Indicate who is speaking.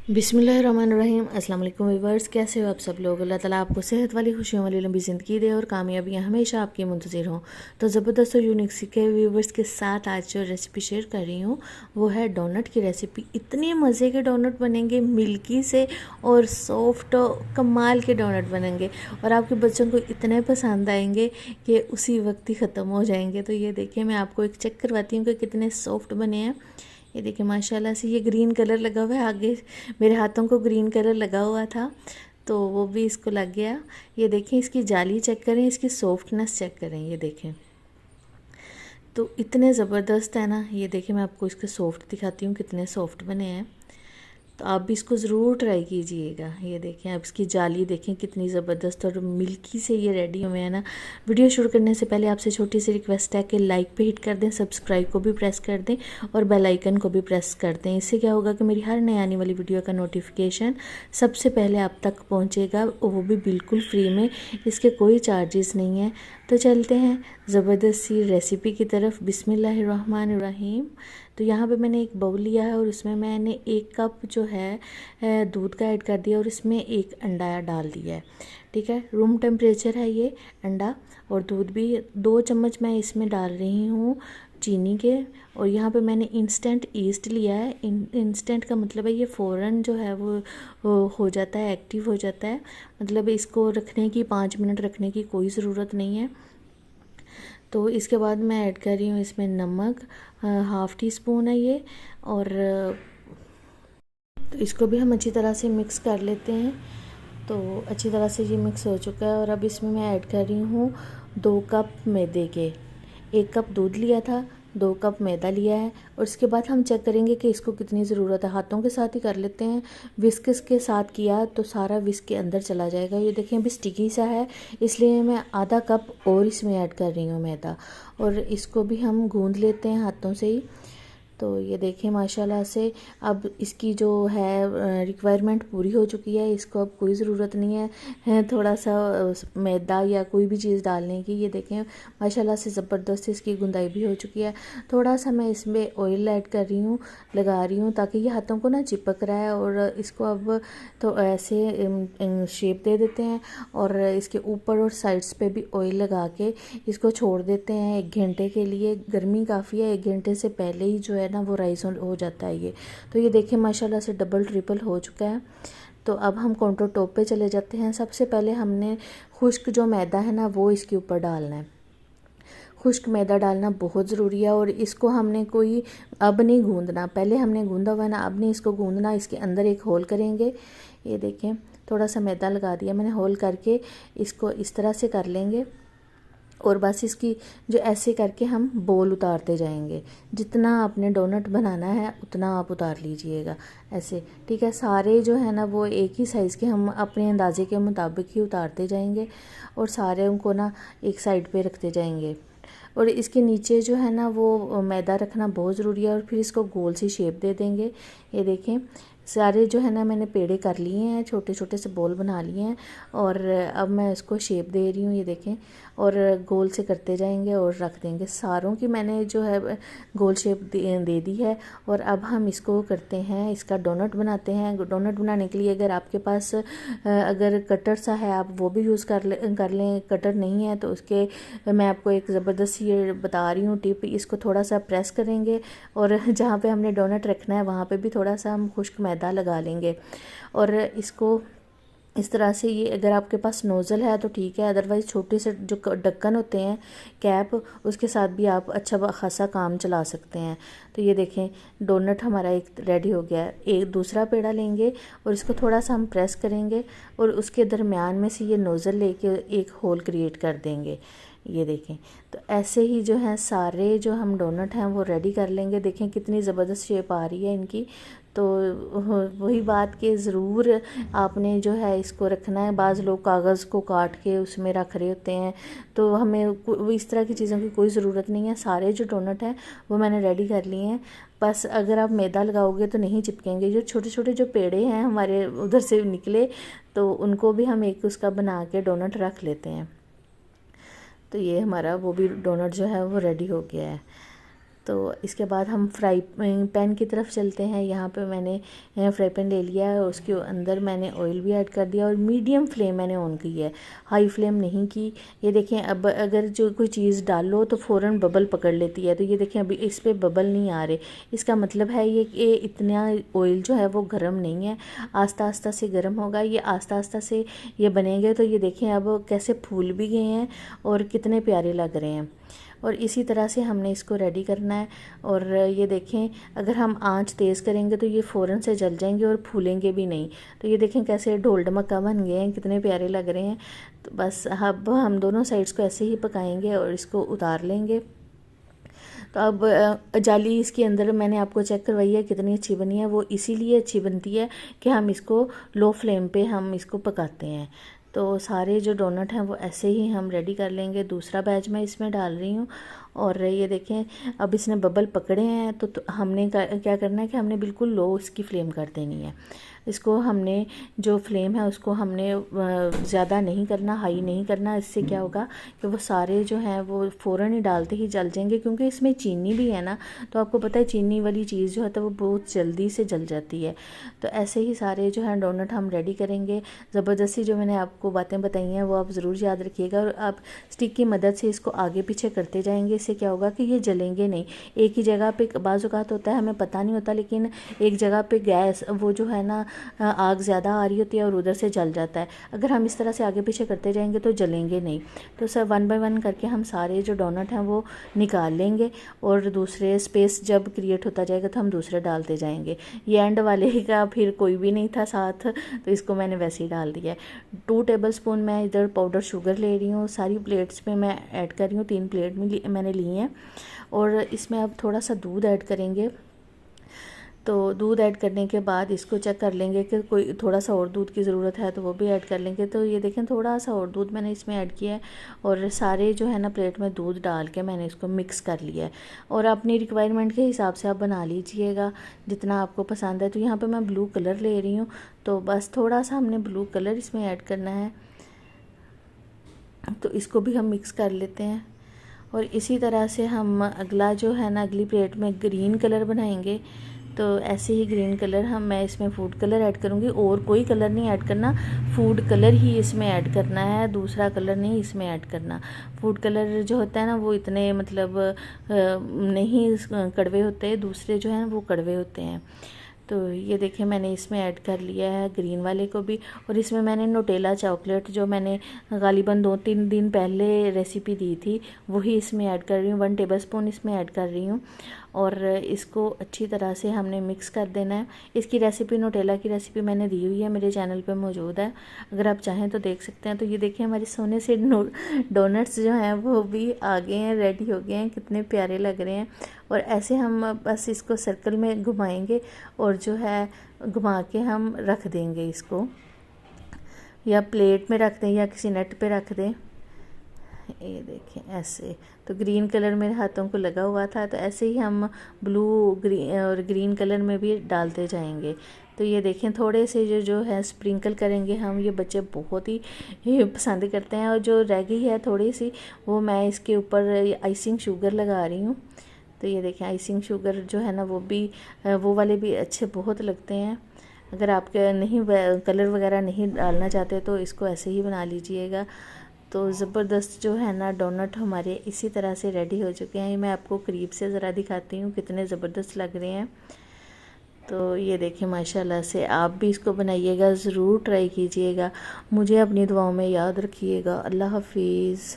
Speaker 1: बिस्मिल्लाहिर्रहमानिर्रहीम। अस्सलाम वालेकुम व्यूअर्स, कैसे हो आप सब लोग। अल्लाह ताला आपको सेहत वाली, खुशियों वाली लंबी ज़िंदगी दे और कामयाबियाँ हमेशा आपकी मुंतज़िर हों। तो ज़बरदस्त और यूनिक सी के व्यूअर्स के साथ आज जो रेसिपी शेयर कर रही हूँ वो है डोनट की रेसिपी। इतने मज़े के डोनट बनेंगे, मिल्की से और सॉफ्ट कमाल के डोनट बनेंगे और आपके बच्चों को इतने पसंद आएंगे कि उसी वक्त ही ख़त्म हो जाएंगे। तो ये देखिए, मैं आपको एक चेक करवाती हूँ कि कितने सॉफ्ट बने हैं। ये देखिए माशाल्लाह से, ये ग्रीन कलर लगा हुआ है, आगे मेरे हाथों को ग्रीन कलर लगा हुआ था तो वो भी इसको लग गया। ये देखें, इसकी जाली चेक करें, इसकी सॉफ्टनेस चेक करें। ये देखें तो इतने ज़बरदस्त है ना। ये देखें, मैं आपको इसके सॉफ्ट दिखाती हूँ कितने सॉफ्ट बने हैं। तो आप भी इसको ज़रूर ट्राई कीजिएगा। ये देखें, अब इसकी जाली देखें कितनी ज़बरदस्त और मिल्की से ये रेडी हुए हैं ना। वीडियो शुरू करने से पहले आपसे छोटी सी रिक्वेस्ट है कि लाइक पे हिट कर दें, सब्सक्राइब को भी प्रेस कर दें और बेल आइकन को भी प्रेस कर दें। इससे क्या होगा कि मेरी हर नई आने वाली वीडियो का नोटिफिकेशन सबसे पहले आप तक पहुँचेगा, वो भी बिल्कुल फ्री में, इसके कोई चार्जेस नहीं है। तो चलते हैं ज़बरदस्त सी रेसिपी की तरफ। बिस्मिल्लाहिर्रहमानिर्रहीम। तो यहाँ पे मैंने एक बाउल लिया है और उसमें मैंने 1 कप जो है दूध का ऐड कर दिया और इसमें 1 अंडा डाल दिया है। ठीक है, रूम टेम्परेचर है ये अंडा। और दूध भी 2 चम्मच मैं इसमें डाल रही हूँ चीनी के। और यहाँ पे मैंने इंस्टेंट ईस्ट लिया है। इंस्टेंट का मतलब है ये फ़ौरन जो है वो हो जाता है, एक्टिव हो जाता है। मतलब इसको रखने की 5 मिनट रखने की कोई ज़रूरत नहीं है। तो इसके बाद मैं ऐड कर रही हूँ इसमें नमक, 1/2 टी स्पून है ये। और तो इसको भी हम अच्छी तरह से मिक्स कर लेते हैं। तो अच्छी तरह से ये मिक्स हो चुका है और अब इसमें मैं ऐड कर रही हूँ 2 कप मैदे के। 1 कप दूध लिया था, 2 कप मैदा लिया है। और इसके बाद हम चेक करेंगे कि इसको कितनी ज़रूरत है। हाथों के साथ ही कर लेते हैं, विस्क के साथ किया तो सारा विस्क के अंदर चला जाएगा। ये देखें अभी स्टिकी सा है, इसलिए मैं आधा कप और इसमें ऐड कर रही हूँ मैदा। और इसको भी हम गूँध लेते हैं हाथों से ही। तो ये देखें माशाल्लाह से अब इसकी जो है रिक्वायरमेंट पूरी हो चुकी है। इसको अब कोई ज़रूरत नहीं है थोड़ा सा मैदा या कोई भी चीज़ डालने की। ये देखें माशाल्लाह से ज़बरदस्त इसकी गुंदाई भी हो चुकी है। थोड़ा सा मैं इसमें ऑयल ऐड कर रही हूँ, लगा रही हूँ ताकि ये हाथों को ना चिपक रहा है। और इसको अब तो ऐसे शेप दे देते हैं और इसके ऊपर और साइड्स पे भी ऑयल लगा के इसको छोड़ देते हैं 1 घंटे के लिए। गर्मी काफ़ी है, 1 घंटे से पहले ही जो है ना वो राइस हो जाता है ये। तो ये देखिए माशाल्लाह से डबल ट्रिपल हो चुका है। तो अब हम काउंटर टॉप पे चले जाते हैं। सबसे पहले हमने खुश्क जो मैदा है ना वो इसके ऊपर डालना है। खुश्क मैदा डालना बहुत ज़रूरी है और इसको हमने कोई अब नहीं गूंदना, पहले हमने गूंदा हुआ है ना, अब नहीं इसको गूंदना। इसके अंदर एक होल करेंगे। ये देखें थोड़ा सा मैदा लगा दिया मैंने, होल करके इसको इस तरह से कर लेंगे और बस इसकी जो ऐसे करके हम बोल उतारते जाएंगे। जितना आपने डोनट बनाना है उतना आप उतार लीजिएगा ऐसे। ठीक है, सारे जो है ना वो एक ही साइज़ के हम अपने अंदाजे के मुताबिक ही उतारते जाएंगे और सारे उनको ना एक साइड पे रखते जाएंगे। और इसके नीचे जो है ना वो मैदा रखना बहुत ज़रूरी है और फिर इसको गोल सी शेप दे देंगे। ये देखें सारे जो है ना मैंने पेड़े कर लिए हैं, छोटे छोटे से बॉल बना लिए हैं और अब मैं इसको शेप दे रही हूँ। ये देखें और गोल से करते जाएंगे और रख देंगे। सारों की मैंने जो है गोल शेप दे दी है। और अब हम इसको करते हैं, इसका डोनट बनाते हैं। डोनट बनाने के लिए अगर आपके पास अगर कटर सा है आप वो भी यूज़ कर लें। कटर नहीं है तो उसके मैं आपको एक ज़बरदस्त ये बता रही हूँ टिप। इसको थोड़ा सा प्रेस करेंगे और जहाँ पे हमने डोनट रखना है वहाँ पे भी थोड़ा सा हम खुश्क मैदा लगा लेंगे। और इसको इस तरह से, ये अगर आपके पास नोज़ल है तो ठीक है, अदरवाइज़ छोटे से जो ढक्कन होते हैं कैप, उसके साथ भी आप अच्छा खासा काम चला सकते हैं। तो ये देखें डोनट हमारा एक रेडी हो गया है। एक दूसरा पेड़ा लेंगे और इसको थोड़ा सा हम प्रेस करेंगे और उसके दरमियान में से ये नोज़ल लेके एक होल क्रिएट कर देंगे। ये देखें तो ऐसे ही जो है सारे जो हम डोनट हैं वो रेडी कर लेंगे। देखें कितनी ज़बरदस्त शेप आ रही है इनकी। तो वही बात कि ज़रूर आपने जो है इसको रखना है। बाज़ लोग कागज़ को काट के उसमें रख रहे होते हैं, तो हमें इस तरह की चीज़ों की कोई ज़रूरत नहीं है। सारे जो डोनट हैं वो मैंने रेडी कर लिए हैं। बस अगर आप मैदा लगाओगे तो नहीं चिपकेंगे। जो छोटे छोटे जो पेड़े हैं हमारे उधर से निकले तो उनको भी हम एक उसका बना के डोनट रख लेते हैं। तो ये हमारा वो भी डोनट जो है वो रेडी हो गया है। तो इसके बाद हम फ्राई पैन की तरफ चलते हैं। यहाँ पे मैंने फ्राई पैन ले लिया है और उसके अंदर मैंने ऑयल भी ऐड कर दिया और मीडियम फ्लेम मैंने ऑन की है, हाई फ्लेम नहीं की। ये देखें, अब अगर जो कोई चीज़ डालो तो फ़ौरन बबल पकड़ लेती है, तो ये देखें अभी इस पर बबल नहीं आ रहे, इसका मतलब है ये इतना ऑयल जो है वो गर्म नहीं है, आस्ता आस्ता से गर्म होगा। ये आस्ता आस्ता से ये बनेंगे। तो ये देखें अब कैसे फूल भी गए हैं और कितने प्यारे लग रहे हैं। और इसी तरह से हमने इसको रेडी करना है। और ये देखें, अगर हम आंच तेज़ करेंगे तो ये फ़ौरन से जल जाएंगे और फूलेंगे भी नहीं। तो ये देखें कैसे ढोल ढमक्का बन गए हैं, कितने प्यारे लग रहे हैं। तो बस अब हम दोनों साइड्स को ऐसे ही पकाएंगे और इसको उतार लेंगे। तो अब जाली इसके अंदर मैंने आपको चेक करवाई है कितनी अच्छी बनी है। वो इसीलिए अच्छी बनती है कि हम इसको लो फ्लेम पे हम इसको पकाते हैं। तो सारे जो डोनट हैं वो ऐसे ही हम रेडी कर लेंगे। दूसरा बैच मैं इसमें डाल रही हूँ और ये देखें अब इसने बबल पकड़े हैं। तो हमने क्या करना है कि हमने बिल्कुल लो इसकी फ्लेम कर देनी है। इसको हमने जो फ्लेम है उसको हमने ज़्यादा नहीं करना, हाई नहीं करना। इससे क्या होगा कि वो सारे जो हैं वो फ़ौरन ही डालते ही जल जाएंगे, क्योंकि इसमें चीनी भी है ना। तो आपको पता है चीनी वाली चीज़ जो होता है वो बहुत जल्दी से जल जाती है। तो ऐसे ही सारे जो हैं डोनट हम रेडी करेंगे। ज़बरदस्ती जो मैंने आपको बातें बताई हैं वो आप ज़रूर याद रखिएगा और आप स्टिक की मदद से इसको आगे पीछे करते जाएंगे। इससे क्या होगा कि ये जलेंगे नहीं। एक ही जगह पे बाज़ औक़ात होता है, हमें पता नहीं होता, लेकिन एक जगह पे गैस वो जो है ना आग ज़्यादा आ रही होती है और उधर से जल जाता है। अगर हम इस तरह से आगे पीछे करते जाएंगे तो जलेंगे नहीं। तो सब 1 बाय 1 करके हम सारे जो डोनट हैं वो निकाल लेंगे और दूसरे स्पेस जब क्रिएट होता जाएगा तो हम दूसरे डालते जाएंगे। ये एंड वाले का फिर कोई भी नहीं था साथ, तो इसको मैंने वैसे ही डाल दिया है। 2 टेबलस्पून मैं इधर पाउडर शुगर ले रही हूँ। सारी प्लेट्स में मैं ऐड कर रही हूँ, 3 प्लेट में मैंने ली हैं। और इसमें अब थोड़ा सा दूध ऐड करेंगे। तो दूध ऐड करने के बाद इसको चेक कर लेंगे कि कोई थोड़ा सा और दूध की ज़रूरत है तो वो भी ऐड कर लेंगे। तो ये देखें थोड़ा सा और दूध मैंने इसमें ऐड किया है और सारे जो है ना प्लेट में दूध डाल के मैंने इसको मिक्स कर लिया है। और अपनी रिक्वायरमेंट के हिसाब से आप बना लीजिएगा जितना आपको पसंद है। तो यहाँ पर मैं ब्लू कलर ले रही हूँ, तो बस थोड़ा सा हमने ब्लू कलर इसमें ऐड करना है। तो इसको भी हम मिक्स कर लेते हैं। और इसी तरह से हम अगला जो है ना अगली प्लेट में ग्रीन कलर बनाएंगे। तो ऐसे ही ग्रीन कलर मैं इसमें फूड कलर ऐड करूँगी, और कोई कलर नहीं ऐड करना, फूड कलर ही इसमें ऐड करना है, दूसरा कलर नहीं इसमें ऐड करना। फूड कलर जो होता है ना वो इतने मतलब नहीं कड़वे होते, दूसरे जो हैं वो कड़वे होते हैं। तो ये देखिए मैंने इसमें ऐड कर लिया है ग्रीन वाले को भी। और इसमें मैंने न्यूटेला चॉकलेट जो मैंने गालिबन 2-3 दिन पहले रेसिपी दी थी वही इसमें ऐड कर रही हूँ। 1 टेबलस्पून इसमें ऐड कर रही हूँ और इसको अच्छी तरह से हमने मिक्स कर देना है। इसकी रेसिपी न्यूटेला की रेसिपी मैंने दी हुई है, मेरे चैनल पे मौजूद है, अगर आप चाहें तो देख सकते हैं। तो ये देखिए हमारे सोने से डोनट्स जो हैं वो भी आ गए हैं, रेडी हो गए हैं, कितने प्यारे लग रहे हैं। और ऐसे हम बस इसको सर्कल में घुमाएंगे और जो है घुमा के हम रख देंगे इसको, या प्लेट में रख दें या किसी नेट पे रख दें। ये देखें ऐसे। तो ग्रीन कलर मेरे हाथों को लगा हुआ था, तो ऐसे ही हम ब्लू ग्रीन और ग्रीन कलर में भी डालते जाएंगे। तो ये देखें थोड़े से जो है स्प्रिंकल करेंगे हम, ये बच्चे बहुत ही पसंद करते हैं। और जो रह गई है थोड़ी सी वो मैं इसके ऊपर आइसिंग शुगर लगा रही हूँ। तो ये देखें आइसिंग शुगर जो है ना वो वाले भी अच्छे बहुत लगते हैं। अगर आप नहीं कलर वगैरह नहीं डालना चाहते तो इसको ऐसे ही बना लीजिएगा। तो ज़बरदस्त जो है ना डोनट हमारे इसी तरह से रेडी हो चुके हैं। मैं आपको करीब से ज़रा दिखाती हूँ कितने ज़बरदस्त लग रहे हैं। तो ये देखिए माशाल्लाह से आप भी इसको बनाइएगा, ज़रूर ट्राई कीजिएगा। मुझे अपनी दुआओं में याद रखिएगा। अल्लाह हाफिज़।